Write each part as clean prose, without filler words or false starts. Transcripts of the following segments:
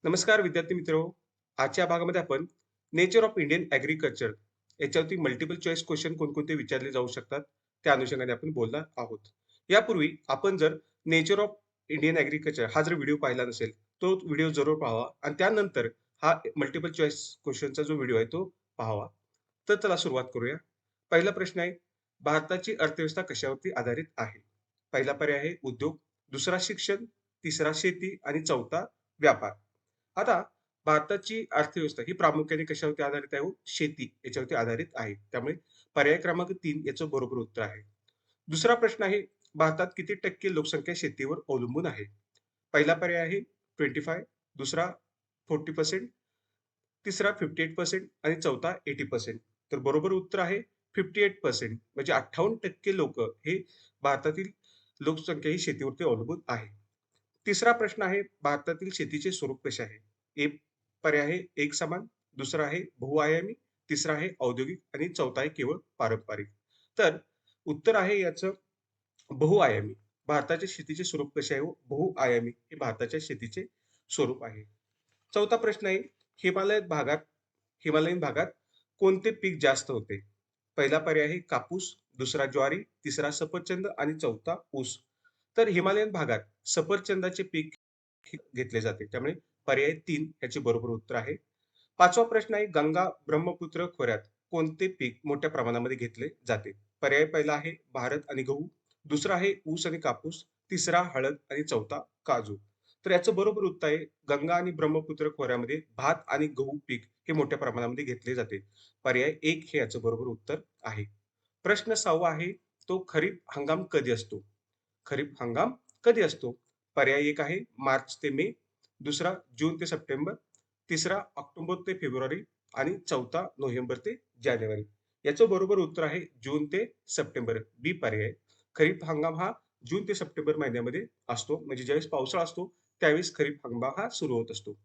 नमस्कार विद्यार्थी मित्र. आजच्या भागामध्ये आपण नेचर ऑफ इंडियन ॲग्रीकल्चर याच्यावरती मल्टिपल चॉईस क्वेश्चन कोणकोणते विचारले जाऊ शकतात त्या अनुषंगाने आपण बोलणार आहोत. यापूर्वी आपण जर नेचर ऑफ इंडियन ॲग्रीकल्चर हा जर व्हिडिओ पाहिला नसेल, तो व्हिडिओ जरूर पाहावा आणि त्यानंतर हा मल्टिपल चॉईस क्वेश्चनचा जो व्हिडिओ आहे तो पाहावा. तर चला सुरुवात करूया. पहिला प्रश्न आहे, भारताची अर्थव्यवस्था कशावरती आधारित आहे? पहिला पर्याय आहे उद्योग, दुसरा शिक्षण, तिसरा शेती आणि चौथा व्यापार. आता भारताची अर्थव्यवस्था ही प्रामुख्याने कशावरती आधारित आहे हो? शेती याच्यावरती आधारित आहे. त्यामुळे पर्याय क्रमांक 3 याचं बरोबर उत्तर आहे. दुसरा प्रश्न आहे, भारतात किती टक्के लोकसंख्या शेतीवर अवलंबून आहे? पहिला पर्याय आहे 25, दुसरा 40%, तिसरा 58% आणि चौथा 80%. तर बरोबर उत्तर आहे 58% म्हणजे 58% लोकं हे भारतातील लोकसंख्या ही शेतीवरती अवलंबून आहे. तिसरा प्रश्न आहे, भारतातील शेतीचे स्वरूप कसे आहे? ए पर्याय आहे एकसमान, दुसरा आहे बहुआयामी, तिसरा आहे औद्योगिक आणि चौथा आहे केवळ पारंपरिक. तर उत्तर आहे याचं बहुआयामी. भारताच्या शेतीचे स्वरूप कसे आहे हो? बहुआयामी हे भारताच्या शेतीचे स्वरूप आहे. चौथा प्रश्न आहे, हिमालयीन भागात कोणते पीक जास्त होते? पहिला पर्याय आहे कापूस, दुसरा ज्वारी, तिसरा सफरचंद आणि चौथा ऊस. तर हिमालयन भागात सफरचंदाचे पीक घेतले जाते. त्यामुळे पर्याय 3 याचे बरोबर उत्तर आहे. पाचवा प्रश्न आहे, गंगा ब्रह्मपुत्र खोऱ्यात कोणते पीक मोठ्या प्रमाणामध्ये घेतले जाते? पर्याय पहिला आहे भात आणि गहू, दुसरा आहे ऊस आणि कापूस, तिसरा हळद आणि चौथा काजू. तर याचं बरोबर उत्तर आहे गंगा आणि ब्रह्मपुत्र खोऱ्यामध्ये भात आणि गहू पीक हे मोठ्या प्रमाणामध्ये घेतले जाते. पर्याय 1 हे याचं बरोबर उत्तर आहे. प्रश्न 6वा आहे, तो खरीप हंगाम कधी असतो? खरीप हंगाम कधी असतो? पर्याय 1 आहे मार्च ते मे, दुसरा जून ते सप्टेंबर, तिसरा ऑक्टोबर ते फेब्रुवारी आणि चौथा नोव्हेंबर ते जानेवारी. याचं बरोबर उत्तर आहे जून ते सप्टेंबर. बी पर्याय. खरीप हंगाम हा जून ते सप्टेंबर महिन्यामध्ये असतो. म्हणजे ज्यावेळेस पावसाळा असतो, त्यावेळेस खरीप हंगाम हा सुरू होत असतो.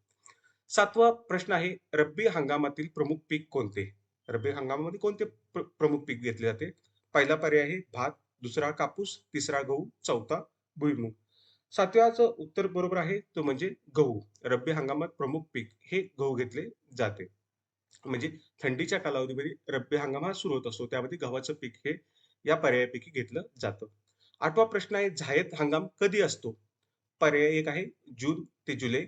7वा प्रश्न आहे, रब्बी हंगामातील प्रमुख पीक कोणते? रब्बी हंगामामध्ये कोणते प्रमुख पीक घेतले जाते? पहिला पर्याय आहे भात, दुसरा कापूस, तिसरा गहू, चौथा भुईमूग. 7व्याचं उत्तर बरोबर आहे, तो म्हणजे गहू. रब्बी हंगामात प्रमुख पीक हे गहू घेतले जाते. म्हणजे थंडीच्या कालावधीमध्ये रब्बी हंगाम हा सुरू होत असतो. त्यामध्ये गव्हाचं पीक हे या पर्यायापैकी घेतलं जातं. 8वा प्रश्न आहे, जायद हंगाम कधी असतो? पर्याय 1 आहे जून ते जुलै,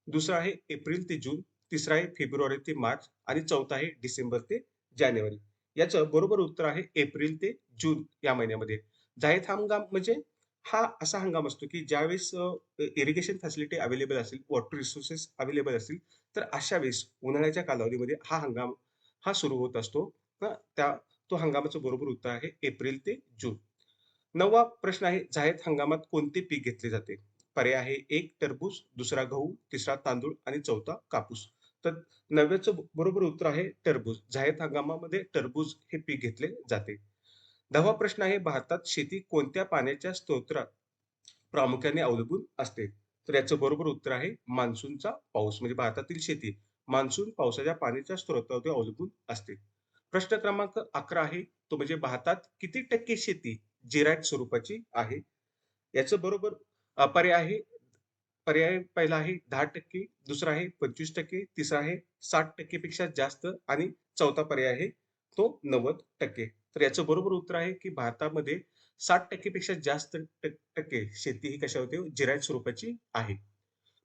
दुसरा आहे एप्रिल ते जून, तिसरा आहे फेब्रुवारी ते मार्च आणि चौथा आहे डिसेंबर ते जानेवारी. याचं बरोबर उत्तर आहे एप्रिल ते जून या महिन्यामध्ये. जायद हंगाम म्हणजे हा असा हंगाम असतो, की ज्यावेळेस इरिगेशन फॅसिलिटी अवेलेबल असेल, वॉटर रिसोर्सेस अवेलेबल असतील, तर अशा वेळेस उन्हाळ्याच्या कालावधीमध्ये हा हंगाम हा सुरू होत असतो. हं, तो हंगामाचं बरोबर उत्तर आहे एप्रिल ते जून. 9वा प्रश्न आहे, जायद हंगामात कोणते पीक घेतले जाते? पर्याय आहे 1 टरबूज, दुसरा गहू, तिसरा तांदूळ आणि चौथा कापूस. तर 9व्याचं बरोबर उत्तर आहे टरबूज. जायद हंगामामध्ये टरबूज हे पीक घेतले जाते. 10वा प्रश्न आहे, भारतात शेती कोणत्या पाण्याच्या स्तोत्रात प्रामुख्याने अवलंबून असते? तर याचं बरोबर उत्तर आहे मान्सूनचा पाऊस. म्हणजे भारतातील शेती मान्सून पावसाच्या पाण्याच्या स्रोतावरती अवलंबून असते. प्रश्न क्रमांक 11 आहे, तो म्हणजे भारतात किती टक्के शेती जिरायत स्वरूपाची आहे? याचं बरोबर पर्याय आहे. पर्याय पहिला आहे 10%, दुसरा आहे 25%, तिसरा आहे 60% पेक्षा जास्त आणि चौथा पर्याय आहे तो 90%. तर याचं बरोबर उत्तर आहे, की भारतामध्ये 60% पेक्षा जास्त टक्के शेती ही कशावरती जिरायत स्वरूपाची आहे.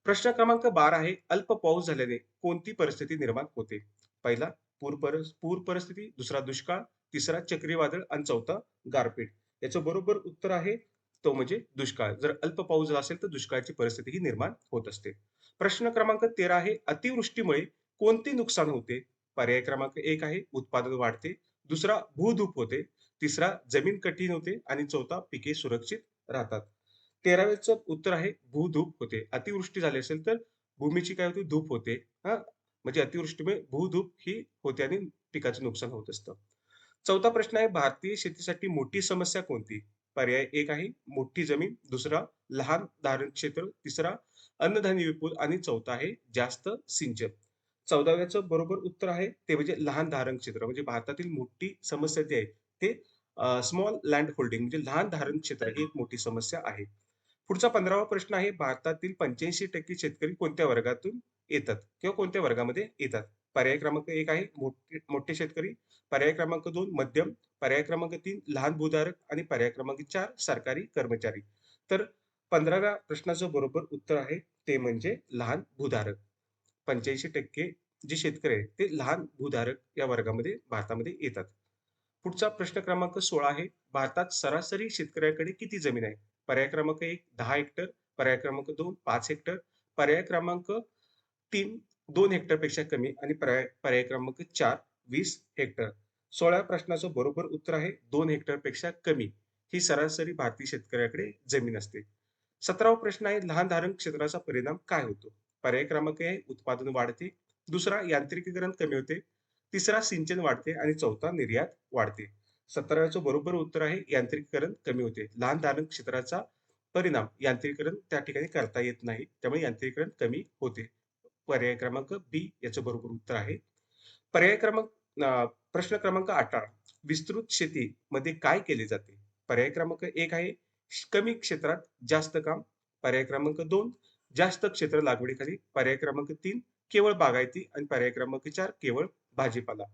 प्रश्न क्रमांक 12 आहे, अल्प पाऊस झाल्याने कोणती परिस्थिती निर्माण होते? पहिला पूर परिस्थिती, दुसरा दुष्काळ, तिसरा चक्रीवादळ आणि चौथा गारपीट. याचं बरोबर उत्तर आहे तो म्हणजे दुष्काळ. जर अल्प पाऊस झाला असेल तर दुष्काळाची परिस्थिती ही निर्माण होत असते. प्रश्न क्रमांक 13 आहे, अतिवृष्टीमुळे कोणते नुकसान होते? पर्याय क्रमांक 1 आहे उत्पादन वाढते, दुसरा भूधूप होते, तिसरा जमीन कठीण होते आणि चौथा पिके सुरक्षित राहतात. 13व्याचं उत्तर आहे भूधूप होते. अतिवृष्टी झाली असेल तर भूमीची काय होते धूप होते. हां, म्हणजे अतिवृष्टीमुळे भूधूप ही होते आणि पिकाचं नुकसान होत असतं. चौथा प्रश्न आहे, भारतीय शेतीसाठी मोठी समस्या कोणती? पर्याय 1 आहे मोठी जमीन, दुसरा लहान धारण क्षेत्र, तिसरा अन्नधान्य विपुल आणि चौथा आहे जास्त सिंचन. 14व्याचं बरोबर उत्तर आहे ते म्हणजे लहान धारण क्षेत्र. म्हणजे भारतातील मोठी समस्या जी आहे ते स्मॉल लँड होल्डिंग म्हणजे लहान धारण क्षेत्र ही एक मोठी समस्या आहे. पुढचा 15वा प्रश्न आहे, भारतातील 85% शेतकरी कोणत्या वर्गातून येतात किंवा कोणत्या वर्गामध्ये येतात? पर्याय क्रमांक 1 आहे मोठे मोठे शेतकरी, पर्याय क्रमांक 2 मध्यम, पर्याय क्रमांक 3 लहान भूधारक आणि पर्याय क्रमांक 4 सरकारी कर्मचारी. तर 15व्या प्रश्नाचं बरोबर उत्तर आहे ते म्हणजे लहान भूधारक. 85% जे शेतकरी आहेत ते लहान भूधारक या वर्गामध्ये भारतामध्ये येतात. पुढचा प्रश्न क्रमांक 16 आहे. भारतात सरासरी शेतकऱ्याकडे किती जमीन आहे? पर्याय क्रमांक 1 10 हेक्टर, पर्याय क्रमांक 2 5 हेक्टर, पर्याय क्रमांक 3 2 हेक्टरपेक्षा कमी आणि पर्याय पर्याय क्रमांक 4 20 हेक्टर. 16व्या प्रश्नाचं बरोबर उत्तर आहे 2 हेक्टरपेक्षा कमी ही सरासरी भारतीय शेतकऱ्याकडे जमीन असते. 17वा प्रश्न आहे लहान धारण क्षेत्राचा परिणाम काय होतो? पर्याय क्रमांक आहे उत्पादन वाढते, दुसरा यांत्रिकीकरण कमी होते, तिसरा सिंचन वाढते आणि चौथा निर्यात वाढते. 17व्याचं बरोबर उत्तर आहे यांत्रिकीकरण कमी होते. लहान धारण क्षेत्राचा परिणाम यांत्रिकीकरण त्या ठिकाणी करता येत नाही. त्यामुळे यांत्रिकीकरण कमी होते. पर्याय क्रमांक बी याचं बरोबर उत्तर आहे. पर्याय क्रमांक प्रश्न क्रमांक 18 विस्तृत शेतीमध्ये काय केले जाते? पर्याय क्रमांक 1 आहे कमी क्षेत्रात जास्त काम. पर्याय क्रमांक 2 जास्त क्षेत्र लागवडीखाली. पर्याय क्रमांक 3 केवळ बागायती आणि पर्याय क्रमांक 4 केवळ भाजीपाला.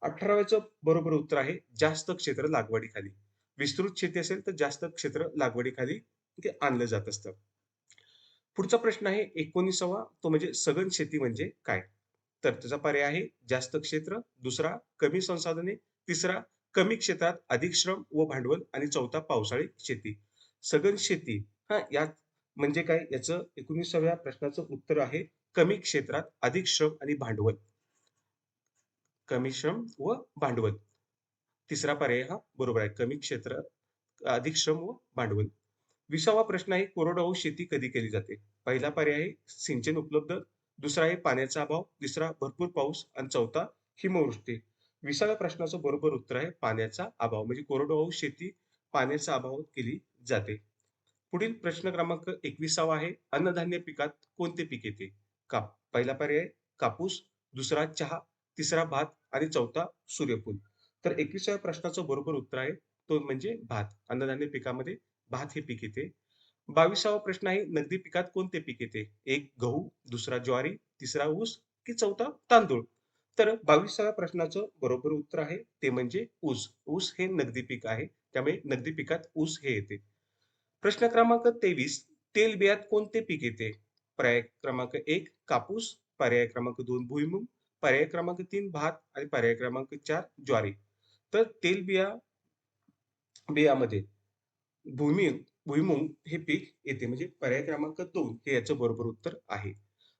18व्याचं बरोबर उत्तर आहे जास्त क्षेत्र लागवडीखाली. विस्तृत शेती असेल तर जास्त क्षेत्र लागवडीखाली ते आणलं जात असतं. पुढचा प्रश्न आहे 19वा तो म्हणजे सघन शेती म्हणजे काय? तर त्याचा पर्याय आहे जास्त क्षेत्र, दुसरा कमी संसाधने, तिसरा कमी क्षेत्रात अधिक श्रम व भांडवल आणि चौथा पावसाळी शेती. सघन शेती यात म्हणजे काय? याचं 19व्या प्रश्नाचं उत्तर आहे कमी क्षेत्रात अधिक श्रम आणि भांडवल. कमी श्रम व भांडवल. तिसरा पर्याय हा बरोबर आहे. कमी क्षेत्र, अधिक श्रम व भांडवल. 20वा प्रश्न आहे कोरडवाहू शेती कधी केली जाते? पहिला पर्याय आहे सिंचन उपलब्ध, दुसरा आहे पाण्याचा अभाव, तिसरा भरपूर पाऊस आणि चौथा हिमवृष्टी. 20व्या प्रश्नाचं बरोबर उत्तर आहे पाण्याचा अभाव. म्हणजे कोरडवाहू शेती पाण्याच्या अभावात केली जाते. पुढील प्रश्न क्रमांक 21वा आहे अन्नधान्य पिकात कोणते पीक येते? पहिला पर्याय कापूस, दुसरा चहा, तिसरा भात आणि चौथा सूर्यफूल. तर 21व्या प्रश्नाचं बरोबर उत्तर आहे तो म्हणजे भात. अन्नधान्य पिकामध्ये भात हे पीक येते. 22वा प्रश्न आहे नगदी पिकात कोणते पीक येते? एक गहू, दुसरा ज्वारी, तिसरा ऊस की चौथा तांदूळ. तर 22व्या प्रश्नाचं बरोबर उत्तर आहे ते म्हणजे ऊस. ऊस हे नगदी पीक आहे. त्यामुळे नगदी पिकात ऊस हे येते. प्रश्न क्रमांक 23 तेलबियात कोणते पीक येते? पर्याय क्रमांक 1 कापूस, पर्याय क्रमांक 2 भुईमूग, पर्याय क्रमांक 3 भात आणि पर्याय क्रमांक 4 ज्वारी. तर बियामध्ये भुईमूग हे पीक येते म्हणजे पर्याय क्रमांक 2 हे याचं बरोबर उत्तर आहे.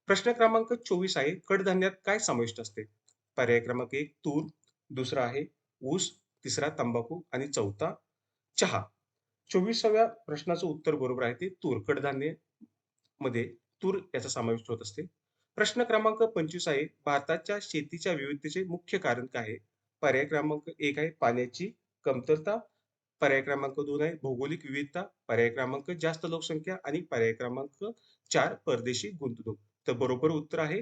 प्रश्न क्रमांक 24 आहे कडधान्यात काय समाविष्ट असते? पर्याय क्रमांक 1 तूर, दुसरा आहे ऊस, तिसरा तंबाखू आणि चौथा चहा. 24व्या प्रश्नाचं उत्तर बरोबर आहे ते तूर. कडधान्यामध्ये तूर याचा समावेश होत असते. प्रश्न क्रमांक 25 आहे भारताच्या शेतीच्या विविधतेचे मुख्य कारण काय आहे? पर्याय क्रमांक 1 आहे पाण्याची कमतरता, पर्याय क्रमांक 2 आहे भौगोलिक विविधता, पर्याय क्रमांक जास्त लोकसंख्या आणि पर्याय क्रमांक 4 परदेशी गुंतवणूक. तर बरोबर उत्तर आहे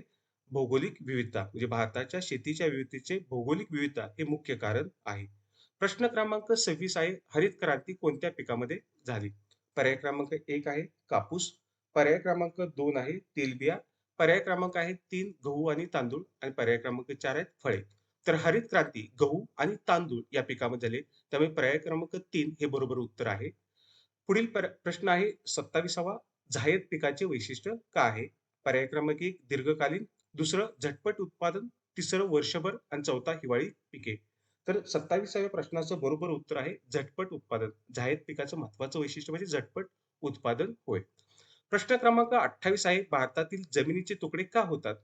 भौगोलिक विविधता. म्हणजे भारताच्या शेतीच्या विविधतेचे भौगोलिक विविधता हे मुख्य कारण आहे. प्रश्न क्रमांक 26 आहे हरित क्रांती कोणत्या पिकामध्ये झाली? पर्याय क्रमांक 1 आहे कापूस, पर्याय क्रमांक 2 आहे तेलबिया, पर्याय क्रमांक आहे 3 गहू आणि तांदूळ आणि पर्याय क्रमांक 4 आहेत फळे. तर हरित क्रांती गहू आणि तांदूळ या पिकामध्ये झाले. त्यामुळे पर्याय क्रमांक 3 हे बरोबर उत्तर आहे. पुढील प्रश्न आहे 27वा झायद पिकाचे वैशिष्ट्य काय आहे? पर्याय क्रमांक 1 दीर्घकालीन, दुसरं झटपट उत्पादन, तिसरं वर्षभर आणि चौथा हिवाळी पिके. तर 27व्या प्रश्नाचं बरोबर उत्तर आहे झटपट उत्पादन. झायद पिकाचं महत्वाचं वैशिष्ट्य म्हणजे झटपट उत्पादन होय. प्रश्न क्रमांक 28 आहे भारतातील जमिनीचे तुकडे का होतात?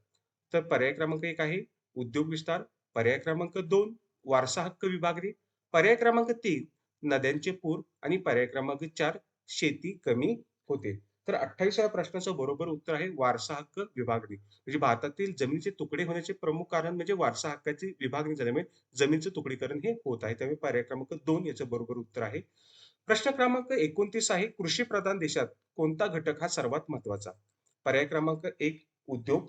तर पर्याय क्रमांक 1 आहे उद्योग विस्तार, पर्याय क्रमांक 2 वारसा हक्क विभागणी, पर्याय क्रमांक 3 नद्यांचे पूर आणि पर्याय क्रमांक 4 शेती कमी होते. तर 28व्या प्रश्नाचं बरोबर उत्तर आहे वारसा हक्क विभागणी. म्हणजे भारतातील जमिनीचे तुकडे होण्याचे प्रमुख कारण म्हणजे वारसा हक्काची विभागणी झाल्यामुळे जमिनीचं तुकडीकरण हे होत आहे. त्यामुळे पर्याय क्रमांक 2 याचं बरोबर उत्तर आहे. प्रश्न क्रमांक 29 आहे कृषी प्रधान देशात कोणता घटक हा सर्वात महत्वाचा? पर्याय क्रमांक 1 उद्योग,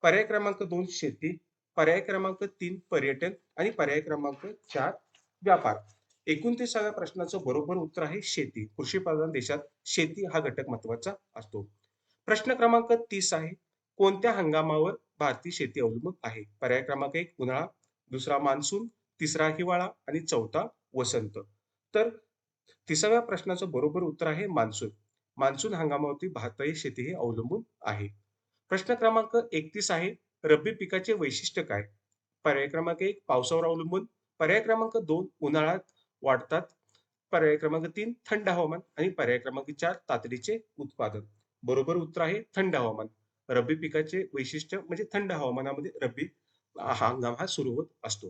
पर्याय क्रमांक 2 शेती, पर्याय क्रमांक 3 पर्यटन आणि पर्याय क्रमांक 4 व्यापार. 29व्या प्रश्नाचं बरोबर उत्तर आहे शेती. कृषी प्रधान देशात शेती हा घटक महत्वाचा असतो. प्रश्न क्रमांक 30 आहे कोणत्या हंगामावर भारतीय शेती अवलंबून आहे? पर्याय क्रमांक 1 उन्हाळा, दुसरा मान्सून, तिसरा हिवाळा आणि चौथा वसंत. तर 30व्या प्रश्नाचं बरोबर उत्तर आहे मान्सून. मान्सून हंगामावरती भारतीय शेती ही अवलंबून आहे. प्रश्न क्रमांक 31 आहे, रब्बी पिकाचे वैशिष्ट्य काय? पर्याय क्रमांक 1 पावसावर अवलंबून, पर्याय क्रमांक 2 उन्हाळ्यात वाढतात, पर्याय क्रमांक 3 थंड हवामान आणि पर्याय क्रमांक 4 तातडीचे उत्पादन. बरोबर उत्तर आहे थंड हवामान. रब्बी पिकाचे वैशिष्ट्य म्हणजे थंड हवामानामध्ये रब्बी हंगाम हा सुरू होत असतो.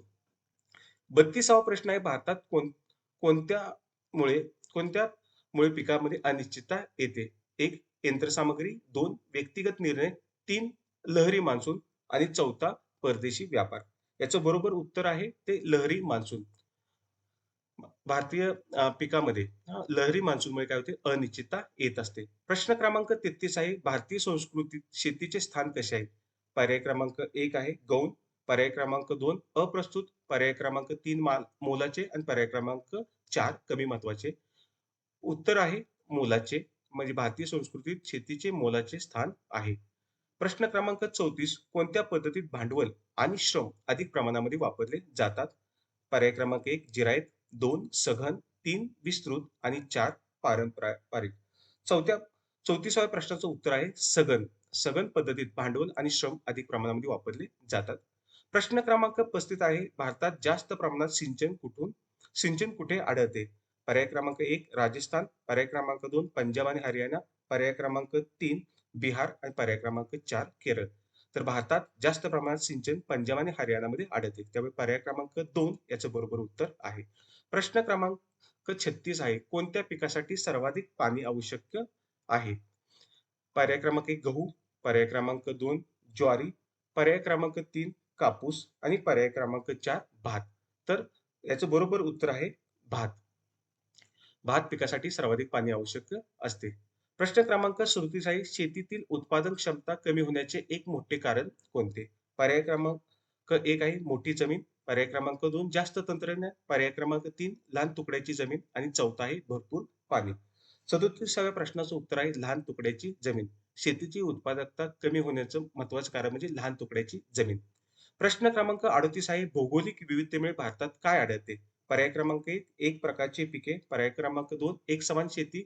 32वा प्रश्न आहे, भारतात कोणत्यामुळे कोणत्यामुळे पिकामध्ये अनिश्चितता येते? 1 यंत्रसामग्री, 2 व्यक्तिगत निर्णय, 3 लहरी मान्सून आणि चौथा परदेशी व्यापार. याचं बरोबर उत्तर आहे ते लहरी मान्सून. भारतीय पिकामध्ये लहरी मान्सूनमुळे काय होते? अनिश्चितता येत असते. प्रश्न क्रमांक 33 आहे, भारतीय संस्कृतीत शेतीचे स्थान कसे आहे? पर्याय क्रमांक 1 आहे गौण, पर्याय क्रमांक 2 अप्रस्तुत, पर्याय क्रमांक 3 मोलाचे आणि पर्याय क्रमांक 4 कमी महत्त्वाचे. उत्तर आहे मोलाचे. म्हणजे भारतीय संस्कृतीत शेतीचे मोलाचे स्थान आहे. प्रश्न क्रमांक 34 कोणत्या पद्धतीत भांडवल आणि श्रम अधिक प्रमाणामध्ये वापरले जातात? पर्याय क्रमांक 1 जिरायत, 2 सघन, 3 विस्तृत आणि 4 पारंपरिक. चौथ्या 34व्या प्रश्नाचं उत्तर आहे सघन. सघन पद्धतीत भांडवल आणि श्रम अधिक प्रमाणामध्ये वापरले जातात. प्रश्न क्रमांक 35 आहे, भारतात जास्त प्रमाणात सिंचन कुठे आढळते? पर्याय क्रमांक 1 राजस्थान, पर्याय क्रमांक 2 पंजाब आणि हरियाणा, पर्याय क्रमांक 3 बिहार आणि पर्याय क्रमांक 4 केरळ. तर भारतात जास्त प्रमाणात सिंचन पंजाब आणि हरियाणामध्ये आढळते. त्यामुळे पर्याय क्रमांक 2 याचं बरोबर उत्तर आहे. प्रश्न क्रमांक 36 आहे, कोणत्या पिकासाठी सर्वाधिक पाणी आवश्यक आहे? पर्याय क्रमांक 1 गहू, पर्याय क्रमांक 2 ज्वारी, पर्याय क्रमांक 3 कापूस आणि पर्याय क्रमांक 4 भात. तर याचं बरोबर उत्तर आहे भात. भात पिकासाठी सर्वाधिक पाणी आवश्यक असते. प्रश्न क्रमांक 37 आहे, शेतीतील उत्पादन क्षमता कमी होण्याचे एक मोठे कारण कोणते? पर्याय क्रमांक 1 आहे मोठी जमीन, पर्याय क्रमांक 2 जास्त तंत्रज्ञान, पर्याय क्रमांक 3 लहान तुकड्याची जमीन आणि चौथा आहे भरपूर पाणी. 37व्या प्रश्नाचं उत्तर आहे लहान तुकड्याची जमीन. शेतीची उत्पादकता कमी होण्याचं महत्त्वाचं कारण म्हणजे लहान तुकड्याची जमीन. प्रश्न क्रमांक 38 आहे, भौगोलिक विविधतेमुळे भारतात काय आढळते? पर्याय क्रमांक 1 एक प्रकारची पिके, पर्याय क्रमांक 2 एकसमान शेती,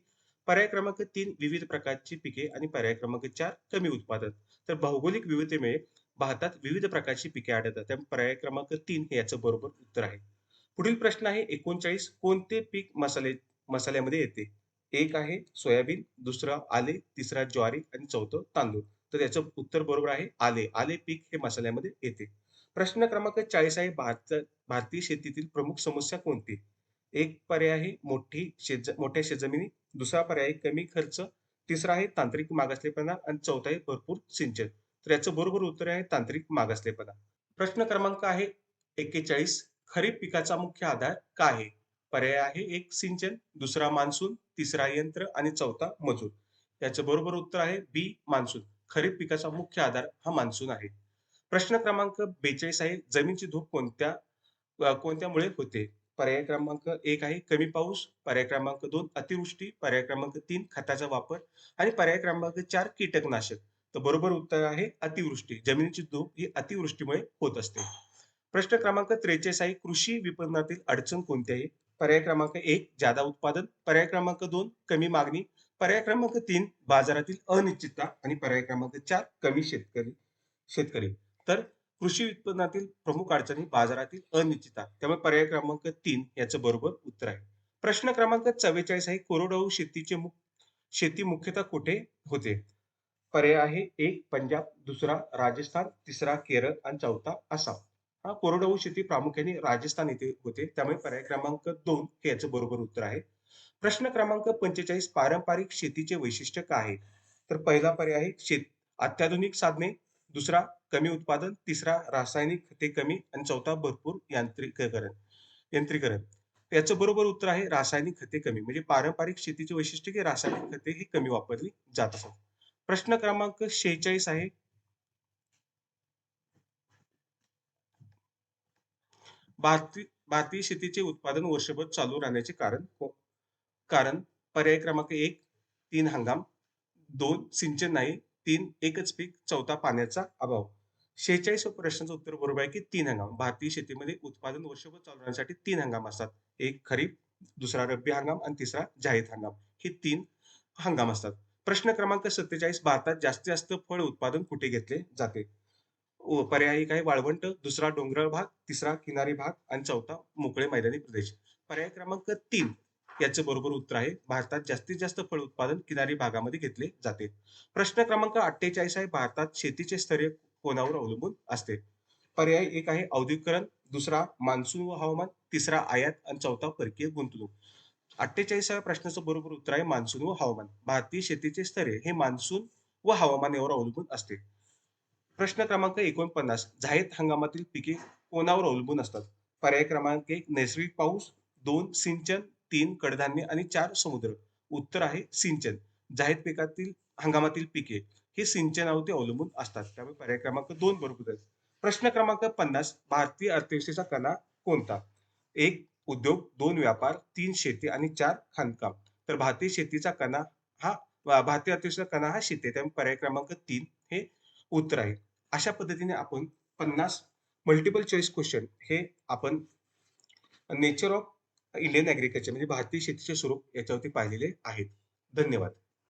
पर्याय क्रमांक 3 विविध प्रकारची पिके आणि पर्याय क्रमांक 4 कमी उत्पादन. तर भौगोलिक विविधतेमुळे भारतात विविध प्रकारची पिके आढळतात. त्यामुळे पर्याय क्रमांक 3 हे याचं बरोबर उत्तर आहे. पुढील प्रश्न आहे 39 कोणते पीक मसाल्यामध्ये येते? एक आहे सोयाबीन, दुसरा आले, तिसरा ज्वारी आणि चौथं तांदूळ. तर याचं उत्तर बरोबर आहे आले. आले पीक हे मसाल्यामध्ये येते. प्रश्न क्रमांक 40 आहे भारतीय शेतीतील प्रमुख समस्या कोणती? एक पर्याय आहे मोठ्या शेतजमिनी, दुसरा पर्याय आहे कमी खर्च, तिसरा आहे तांत्रिक मागासलेपणा आणि चौथा आहे भरपूर सिंचन. तर याचं बरोबर उत्तर आहे तांत्रिक मागासलेपणा. प्रश्न क्रमांक आहे 41 खरीप पिकाचा मुख्य आधार काय आहे? पर्याय आहे 1 सिंचन, दुसरा मान्सून, तिसरा यंत्र आणि चौथा मजूर. याचं बरोबर उत्तर आहे बी मान्सून. खरीप पिकाचा मुख्य आधार हा मान्सून आहे. प्रश्न क्रमांक 42 आहे जमिनीची धूप कोणत्यामुळे होते? पर्याय क्रमांक 1 आहे कमी पाऊस, पर्याय क्रमांक 2 अतिवृष्टी, पर्याय क्रमांक 3 खताचा वापर आणि पर्याय क्रमांक 4 कीटकनाशक. तर बरोबर उत्तर आहे अतिवृष्टी. जमिनीची धूप ही अतिवृष्टीमुळे होत असते. प्रश्न क्रमांक 43 आहे कृषी विपणनातील अडचण कोणती आहे? पर्याय क्रमांक 1 जादा उत्पादन, पर्याय क्रमांक 2 कमी मागणी, पर्याय क्रमांक 3 बाजारातील अनिश्चितता आणि पर्याय क्रमांक 4 कमी शेतकरी. तर कृषी उत्पन्नातील प्रमुख अडचणी बाजारातील अनिश्चितता. त्यामुळे पर्याय क्रमांक 3 याचं बरोबर उत्तर आहे. प्रश्न क्रमांक 44 आहे कोरडवाहू शेती मुख्यतः कुठे होते? पर्याय आहे 1 पंजाब, दुसरा राजस्थान, तिसरा केरळ आणि चौथा आसाम. हा कोरडवाहू शेती प्रामुख्याने राजस्थान येथे होते. त्यामुळे पर्याय क्रमांक 2 हे याचं बरोबर उत्तर आहे. प्रश्न क्रमांक 45 पारंपरिक शेतीचे वैशिष्ट्य काय आहे? तर पहिला पर्याय आहे अत्याधुनिक साधने, दुसरा कमी उत्पादन, तिसरा रासायनिक खते कमी आणि चौथा भरपूर यंत्रीकरण. याचं बरोबर उत्तर आहे रासायनिक खते कमी. म्हणजे पारंपरिक शेतीचे वैशिष्ट्य की रासायनिक खते ही कमी वापरली जात असतात. प्रश्न क्रमांक 46 आहे भारतीय शेतीचे उत्पादन वर्षभर चालू राहण्याचे कारण पर्याय क्रमांक 1 3 हंगाम, 2 सिंचन नाही, 3 एकच पीक, चौथा पाण्याचा अभाव. 46व्या प्रश्नाचं उत्तर बरोबर आहे, की 3 हंगाम. भारतीय शेतीमध्ये उत्पादन वर्षभर चालू राहण्यासाठी 3 हंगाम असतात. एक खरीप, दुसरा रब्बी हंगाम आणि तिसरा जाहीर हंगाम. हे 3 हंगाम असतात. प्रश्न क्रमांक 47 भारतात जास्तीत जास्त फळ उत्पादन कुठे घेतले जाते? पर्याय एक आहे वाळवंट, दुसरा डोंगराळ भाग, तिसरा किनारी भाग आणि चौथा मोकळे मैदानी प्रदेश. पर्याय क्रमांक 3 याचं बरोबर उत्तर आहे. भारतात जास्तीत जास्त फळ उत्पादन किनारी भागामध्ये घेतले जाते. प्रश्न क्रमांक 48 आहे भारतात शेतीचे स्थैर्य कोणावर अवलंबून असते? पर्याय एक आहे औद्योगिकरण, दुसरा मान्सून व हवामान, तिसरा आयात आणि चौथा परकीय गुंतवणूक. 48व्या प्रश्नाचं बरोबर उत्तर आहे मान्सून व हवामान. भारतीय शेतीचे स्थैर्य हे मान्सून व हवामान यावर अवलंबून असते. प्रश्न क्रमांक 49 जाहीर हंगामातील पिके कोणावर अवलंबून असतात? पर्याय क्रमांक 1 नैसर्गिक पाऊस, 2 सिंचन, 3 कडधान्य आणि 4 समुद्र. उत्तर आहे सिंचन. जाहीर पिकातील हंगामातील पिके हे सिंचनावरती अवलंबून असतात. त्यामुळे पर्याय क्रमांक 2 बरोबर आहे. प्रश्न क्रमांक 50 भारतीय अर्थव्यवस्थेचा कणा कोणता? 1 उद्योग, 2 व्यापार, 3 शेती आणि 4 खाणकाम. तर भारतीय शेतीचा कणा हा भारतीय अर्थव्यवस्थेचा कणा हा शेती आहे. त्यामुळे पर्याय क्रमांक 3 हे उत्तर आहे. अशा पद्धतीने आपण 50 मल्टिपल चॉईस क्वेश्चन हे आपण नेचर ऑफ इंडियन ॲग्रीकल्चर म्हणजे भारतीय शेतीचे स्वरूप याच्यावरती पाहिलेले आहेत. धन्यवाद.